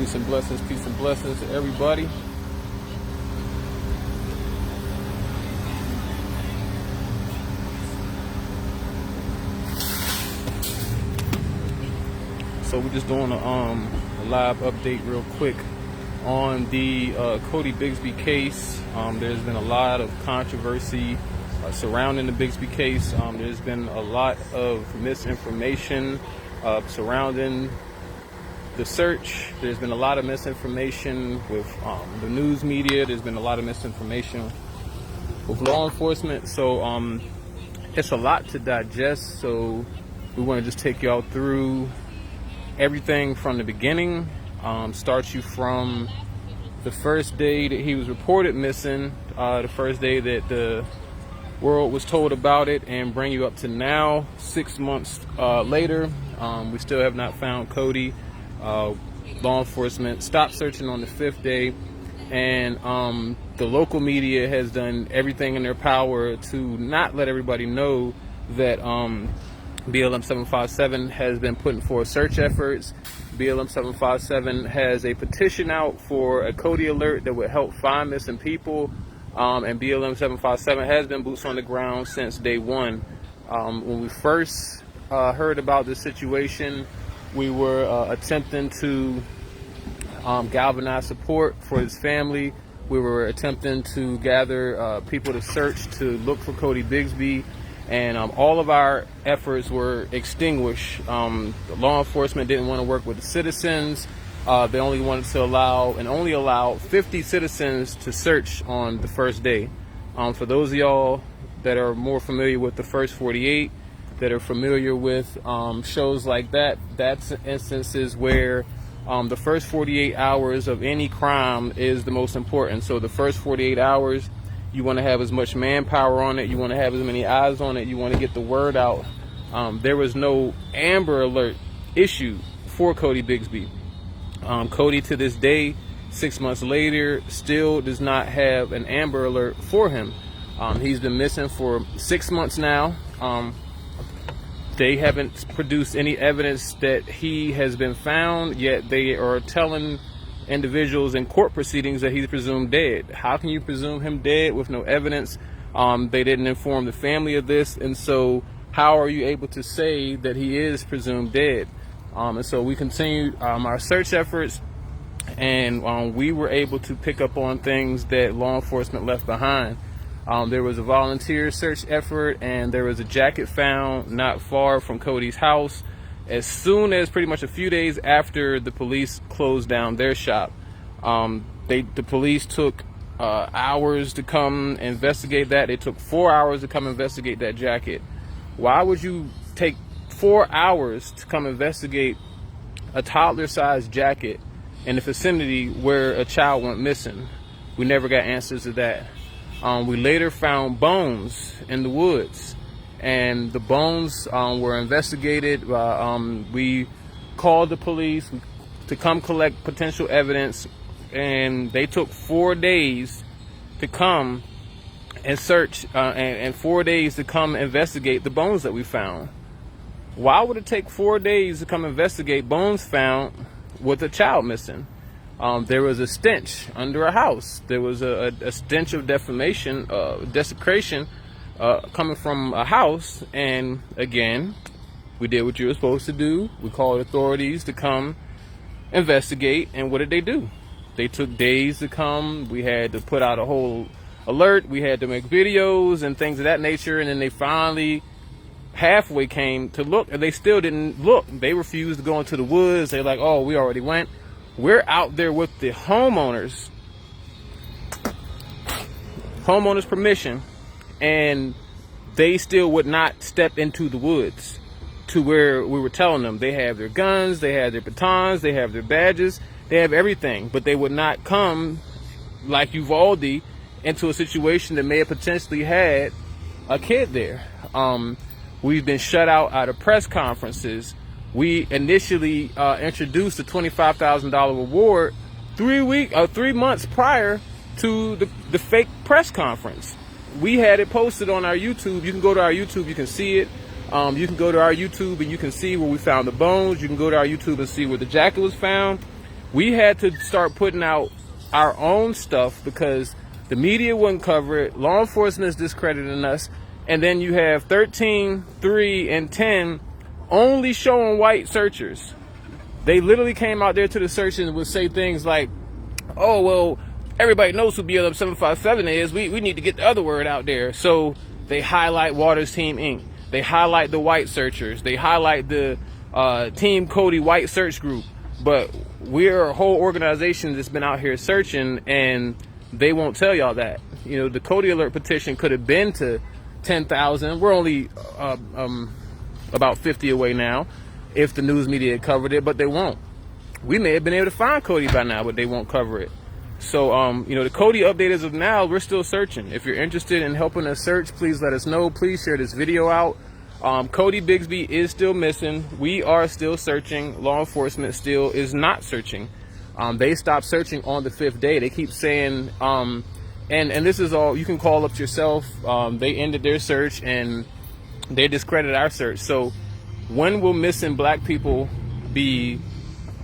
Peace and blessings to everybody. So we're just doing a live update real quick on the Codi Bigsby case. There's been a lot of controversy surrounding the Bigsby case. There's been a lot of misinformation surrounding the search. There's been a lot of misinformation with the news media. There's been a lot of misinformation with law enforcement. So it's a lot to digest. So we want to just take y'all through everything from the beginning. Starts you from the first day that he was reported missing, the first day that the world was told about it, and bring you up to now, 6 months later. We still have not found Cody. Law enforcement stopped searching on the 5th day, and the local media has done everything in their power to not let everybody know that BLM 757 has been putting forth search efforts. BLM 757 has a petition out for a Cody alert that would help find missing people, and BLM 757 has been boots on the ground since day one. When we first heard about this situation, we were attempting to galvanize support for his family. We were attempting to gather people to search to look for Codi Bigsby, and all of our efforts were extinguished. The law enforcement didn't want to work with the citizens. They only wanted to only allowed 50 citizens to search on the first day. For those of y'all that are more familiar with the first 48, that are familiar with shows like that, that's instances where the first 48 hours of any crime is the most important. So the first 48 hours, you want to have as much manpower on it, you want to have as many eyes on it, you want to get the word out. There was no Amber Alert issue for Codi Bigsby. Cody, to this day, 6 months later, still does not have an Amber Alert for him. He's been missing for 6 months now. They haven't produced any evidence that he has been found, yet they are telling individuals in court proceedings that he's presumed dead. How can you presume him dead with no evidence? They didn't inform the family of this, and so how are you able to say that he is presumed dead? And so we continued our search efforts, and we were able to pick up on things that law enforcement left behind. There was a volunteer search effort, and there was a jacket found not far from Cody's house as soon as pretty much a few days after the police closed down their shop. The police took hours to come investigate that. They took 4 hours to come investigate that jacket. Why would you take 4 hours to come investigate a toddler-sized jacket in the vicinity where a child went missing? We never got answers to that. We later found bones in the woods, and the bones were investigated. We called the police to come collect potential evidence, and they took 4 days to come and search, and 4 days to come investigate the bones that we found. Why would it take 4 days to come investigate bones found with a child missing? There was a stench under a house. There was a stench of desecration coming from a house. And again, we did what you were supposed to do. We called authorities to come investigate. And what did they do? They took days to come. We had to put out a whole alert. We had to make videos and things of that nature. And then they finally halfway came to look, and they still didn't look. They refused to go into the woods. They're like, oh, we already went. We're out there with the homeowners' permission, and they still would not step into the woods to where we were telling them. They have their guns, they have their batons, they have their badges, they have everything, but they would not come like Uvalde into a situation that may have potentially had a kid there. We've been shut out of press conferences. We initially introduced a $25,000 reward 3 months prior to the fake press conference. We had it posted on our YouTube. You can go to our YouTube, you can see it. You can go to our YouTube and you can see where we found the bones. You can go to our YouTube and see where the jacket was found. We had to start putting out our own stuff because the media wouldn't cover it. Law enforcement is discrediting us. And then you have 13, 3, and 10 only showing white searchers. They literally came out there to the search and would say things like, oh, well, everybody knows who BLM 757 is. We need to get the other word out there. So they highlight Waters Team Inc. They highlight the white searchers. They highlight the Team Cody white search group. But we're a whole organization that's been out here searching, and they won't tell y'all that. You know, the Cody alert petition could have been to 10,000. We're only about 50 away now if the news media had covered it, but they won't. We may have been able to find Cody by now, but they won't cover it. So, you know, the Cody update as of now, we're still searching. If you're interested in helping us search, please let us know. Please share this video out. Codi Bigsby is still missing. We are still searching. Law enforcement still is not searching. They stopped searching on the 5th day. They keep saying, and this is all, you can call up yourself. They ended their search and they discredited our search. So when will missing black people be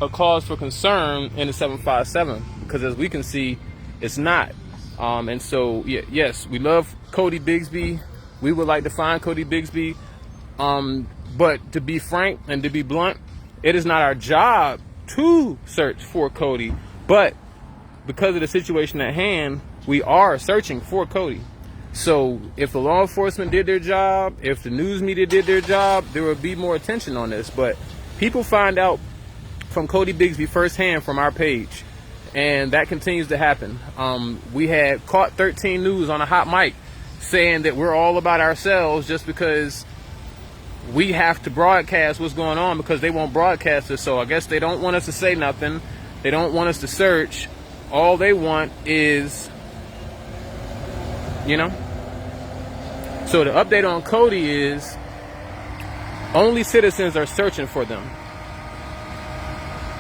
a cause for concern in the 757? Because as we can see, it's not. And so, yes, we love Codi Bigsby. We would like to find Codi Bigsby. But to be frank and to be blunt, it is not our job to search for Cody. But because of the situation at hand, we are searching for Cody. So if the law enforcement did their job, if the news media did their job, there would be more attention on this. But people find out from Codi Bigsby firsthand from our page. And that continues to happen. We had caught 13 News on a hot mic saying that we're all about ourselves just because we have to broadcast what's going on because they won't broadcast it. So I guess they don't want us to say nothing. They don't want us to search. All they want is, you know. So the update on Cody is only citizens are searching for them.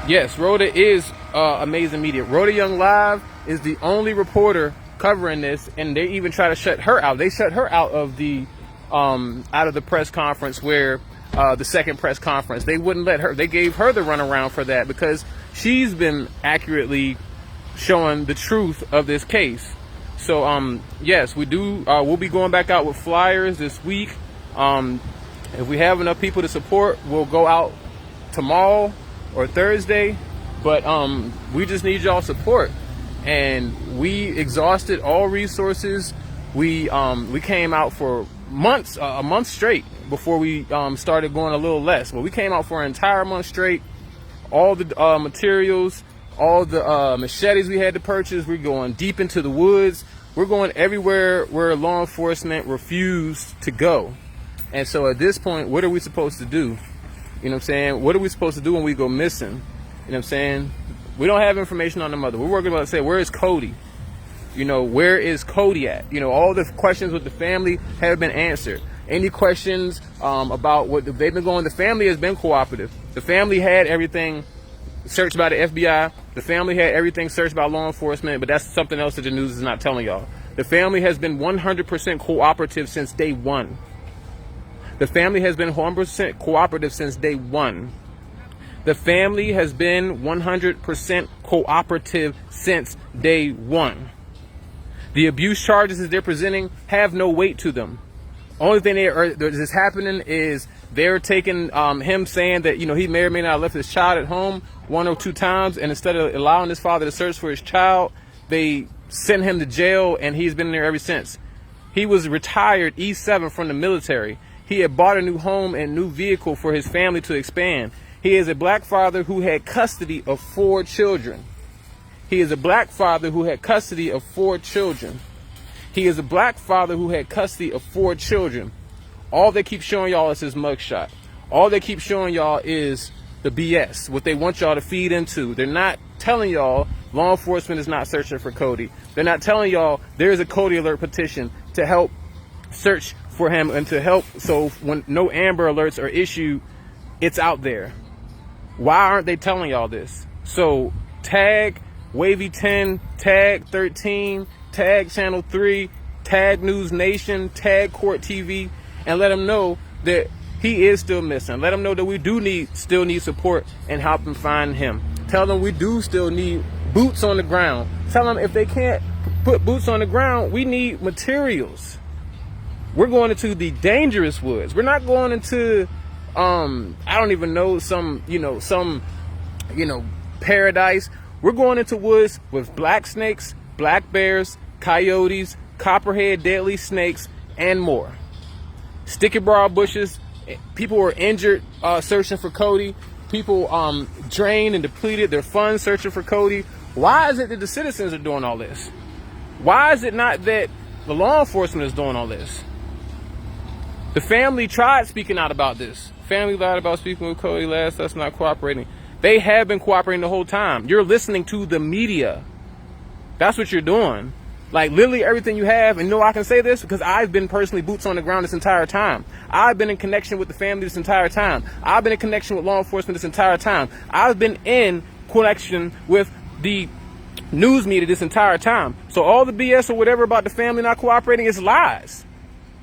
Yes, Rhoda is amazing media. Rhoda Young Live is the only reporter covering this, and they even try to shut her out. They shut her out of the press conference where the second press conference. They wouldn't let her. They gave her the runaround for that because she's been accurately showing the truth of this case. So yes, we do. We'll be going back out with flyers this week. If we have enough people to support, we'll go out tomorrow or Thursday. But we just need y'all support. And we exhausted all resources. We came out for months, a month straight before we started going a little less. But we came out for an entire month straight. All the materials, all the machetes we had to purchase. We're going deep into the woods. We're going everywhere where law enforcement refused to go. And so at this point, what are we supposed to do? You know what I'm saying? What are we supposed to do when we go missing? You know what I'm saying? We don't have information on the mother. We're working about to say, where is Cody? You know, where is Cody at? You know, all the questions with the family have been answered. Any questions about what they've been going, the family has been cooperative. The family had everything searched by the FBI. The family had everything searched by law enforcement, but that's something else that the news is not telling y'all. The family has been 100% cooperative since day one. The family has been 100% cooperative since day one. The family has been 100% cooperative since day one. The abuse charges that they're presenting have no weight to them. Only thing that is happening is they're taking him saying that, you know, he may or may not have left his child at home 1 or 2 times, and instead of allowing his father to search for his child, they sent him to jail, and he's been there ever since. He was retired E7 from the military. He had bought a new home and new vehicle for his family to expand. He is a black father who had custody of 4 children. He is a black father who had custody of 4 children. He is a black father who had custody of 4 children. All they keep showing y'all is his mugshot. All they keep showing y'all is the BS, what they want y'all to feed into. They're not telling y'all law enforcement is not searching for Cody. They're not telling y'all there's a Cody alert petition to help search for him and to help so when no Amber alerts are issued, it's out there. Why aren't they telling y'all this? So tag Wavy 10, tag 13, tag Channel 3, tag News Nation, tag Court TV, and let them know that he is still missing. Let them know that we do still need support and help him find him. Tell them we do still need boots on the ground. Tell them if they can't put boots on the ground, we need materials. We're going into the dangerous woods. We're not going into, I don't even know, some paradise. We're going into woods with black snakes, black bears, coyotes, copperhead, deadly snakes, and more. Sticky broad bushes. People were injured searching for Cody. People drained and depleted their funds searching for Cody. Why is it that the citizens are doing all this? Why is it not that the law enforcement is doing all this? The family tried speaking out about this. Family lied about speaking with Cody last. That's not cooperating. They have been cooperating the whole time. You're listening to the media. That's what you're doing. Like literally everything you have, and I can say this because I've been personally boots on the ground this entire time. I've been in connection with the family this entire time. I've been in connection with law enforcement this entire time. I've been in connection with the news media this entire time. So all the BS or whatever about the family not cooperating is lies.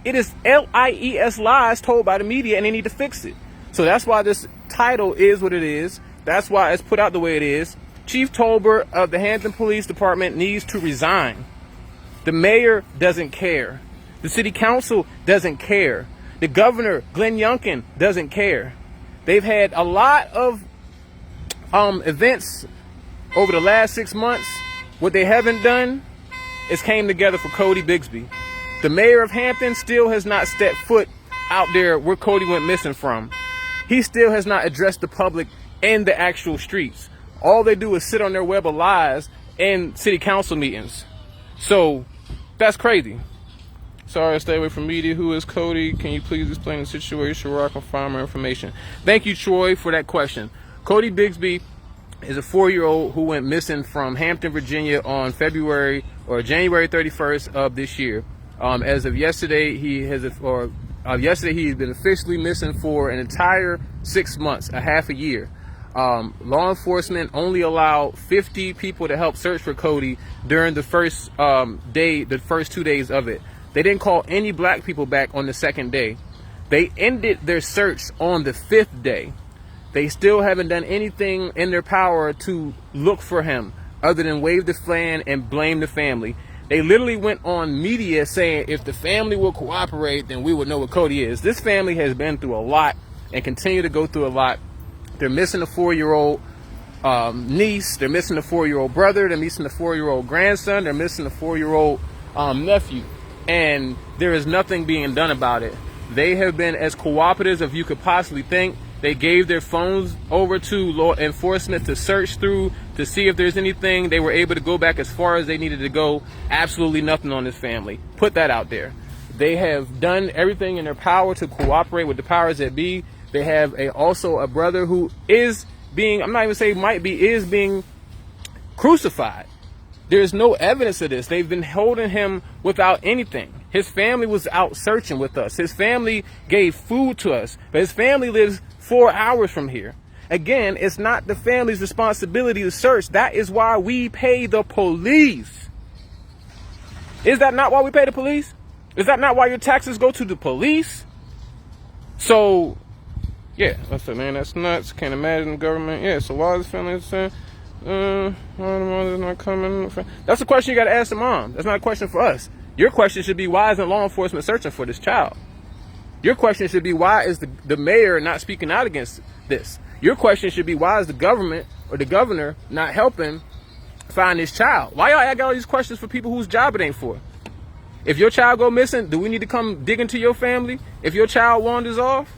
It is lies, lies told by the media, and they need to fix it. So that's why this title is what it is. That's why it's put out the way it is. Chief Tolbert of the Hampton Police Department needs to resign. The mayor doesn't care. The city council doesn't care. The governor, Glenn Youngkin, doesn't care. They've had a lot of events over the last 6 months. What they haven't done is came together for Codi Bigsby. The mayor of Hampton still has not stepped foot out there where Cody went missing from. He still has not addressed the public in the actual streets. All they do is sit on their web of lies in city council meetings. So that's crazy. Sorry, stay away from media. Who is Cody? Can you please explain the situation where I can find more information? Thank you, Troy, for that question. Codi Bigsby is a 4-year-old who went missing from Hampton, Virginia on January 31st of this year. As of yesterday, he's been officially missing for an entire 6 months, a half a year. Law enforcement only allowed 50 people to help search for Cody during the first the first 2 days of it. They didn't call any black people back on the second day. They ended their search on the 5th day. They still haven't done anything in their power to look for him other than wave the flag and blame the family. They literally went on media saying if the family will cooperate, then we would know what Cody is. This family has been through a lot and continue to go through a lot. They're missing a 4-year-old niece. They're missing a 4-year-old brother. They're missing a 4-year-old grandson. They're missing a 4-year-old nephew. And there is nothing being done about it. They have been as cooperative as you could possibly think. They gave their phones over to law enforcement to search through to see if there's anything. They were able to go back as far as they needed to go. Absolutely nothing on this family. Put that out there. They have done everything in their power to cooperate with the powers that be. They have also a brother who is being, I'm not even saying might be, is being crucified. There's no evidence of this. They've been holding him without anything. His family was out searching with us. His family gave food to us, but his family lives 4 hours from here. Again, it's not the family's responsibility to search. That is why we pay the police. Is that not why we pay the police? Is that not why your taxes go to the police? So, yeah, I said, man, that's nuts. Can't imagine the government. Yeah, so why is the family saying, why the mother's not coming? That's a question you got to ask the mom. That's not a question for us. Your question should be, why isn't law enforcement searching for this child? Your question should be, why is the mayor not speaking out against this? Your question should be, why is the government or the governor not helping find this child? Why y'all got all these questions for people whose job it ain't for? If your child go missing, do we need to come dig into your family? If your child wanders off,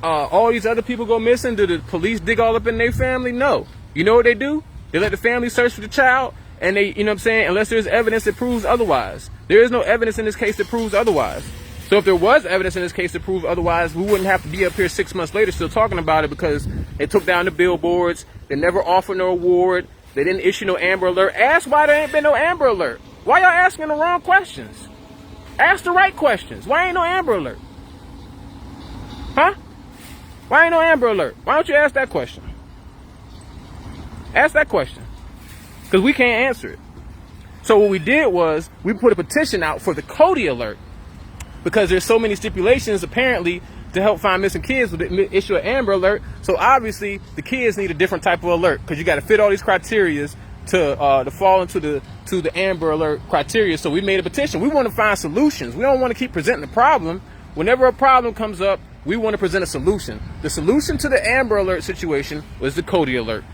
all these other people go missing, do the police dig all up in their family? No. You know what they do? They let the family search for the child, and they, you know what I'm saying, unless there's evidence that proves otherwise. There is no evidence in this case that proves otherwise. So if there was evidence in this case to prove otherwise, we wouldn't have to be up here 6 months later still talking about it, because they took down the billboards. They never offered no award. They didn't issue no Amber Alert. Ask why there ain't been no Amber Alert. Why y'all asking the wrong questions? Ask the right questions. Why ain't no Amber Alert? Huh? Why ain't no Amber Alert? Why don't you ask that question? Ask that question. Because we can't answer it. So what we did was we put a petition out for the Cody Alert, because there's so many stipulations apparently to help find missing kids with the issue of Amber Alert. So obviously the kids need a different type of alert, because you got to fit all these criteria to fall into the Amber Alert criteria. So we made a petition. We want to find solutions. We don't want to keep presenting the problem. Whenever a problem comes up, we want to present a solution. The solution to the Amber Alert situation was the Cody Alert.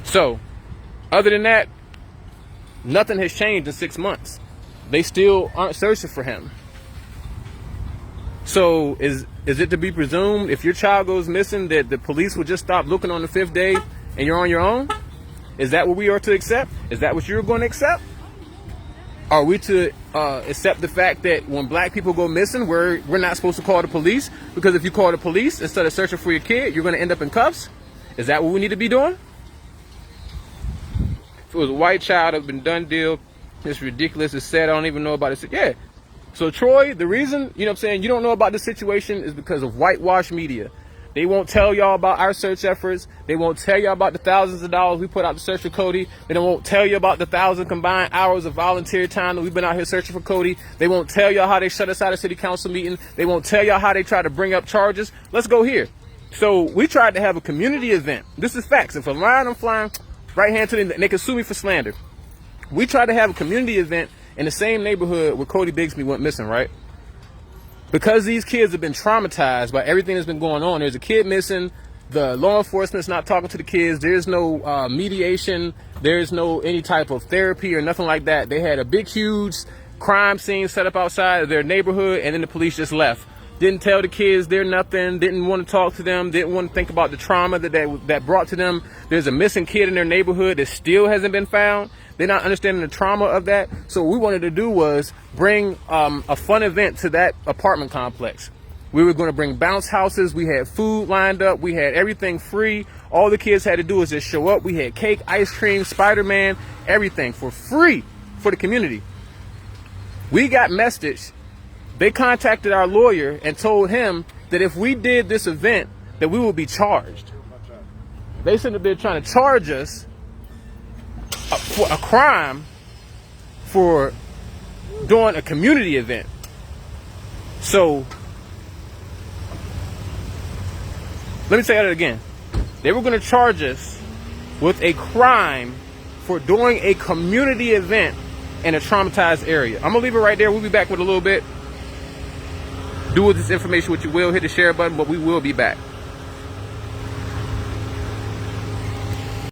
So other than that, nothing has changed in 6 months. They still aren't searching for him. So is it to be presumed if your child goes missing that the police will just stop looking on the 5th day and you're on your own? Is that what we are to accept? Is that what you're going to accept? Are we to accept the fact that when black people go missing, we're not supposed to call the police? Because if you call the police instead of searching for your kid, you're going to end up in cuffs? Is that what we need to be doing? If it was a white child, it would have been done deal. It's ridiculous. It's sad. I don't even know about it. Yeah. So Troy, the reason, you know what I'm saying, you don't know about this situation is because of whitewash media. They won't tell y'all about our search efforts. They won't tell y'all about the thousands of dollars we put out to search for Cody. They won't tell you about the 1,000 combined hours of volunteer time that we've been out here searching for Cody. They won't tell y'all how they shut us out of city council meeting. They won't tell y'all how they try to bring up charges. Let's go here. So we tried to have a community event. This is facts. If I'm lying, I'm flying. Right hand to them, and they can sue me for slander. We tried to have a community event in the same neighborhood where Codi Bigsby went missing, right? Because these kids have been traumatized by everything that's been going on. There's a kid missing. The law enforcement's not talking to the kids. There's no mediation. There's no any type of therapy or nothing like that. They had a big, huge crime scene set up outside of their neighborhood, and then the police just left. Didn't tell the kids they're nothing. Didn't want to talk to them. Didn't want to think about the trauma that brought to them. There's a missing kid in their neighborhood that still hasn't been found. They're not understanding the trauma of that. So what we wanted to do was bring a fun event to that apartment complex. We were going to bring bounce houses. We had food lined up. We had everything free. All the kids had to do was just show up. We had cake, ice cream, Spider-Man, everything for free for the community. We got message. They contacted our lawyer and told him that if we did this event, that we would be charged. They said that they're trying to charge us for a crime for doing a community event. So let me say that again. They were going to charge us with a crime for doing a community event in a traumatized area. I'm going to leave it right there. We'll be back with a little bit. Do with this information what you will. Hit the share button, but we will be back.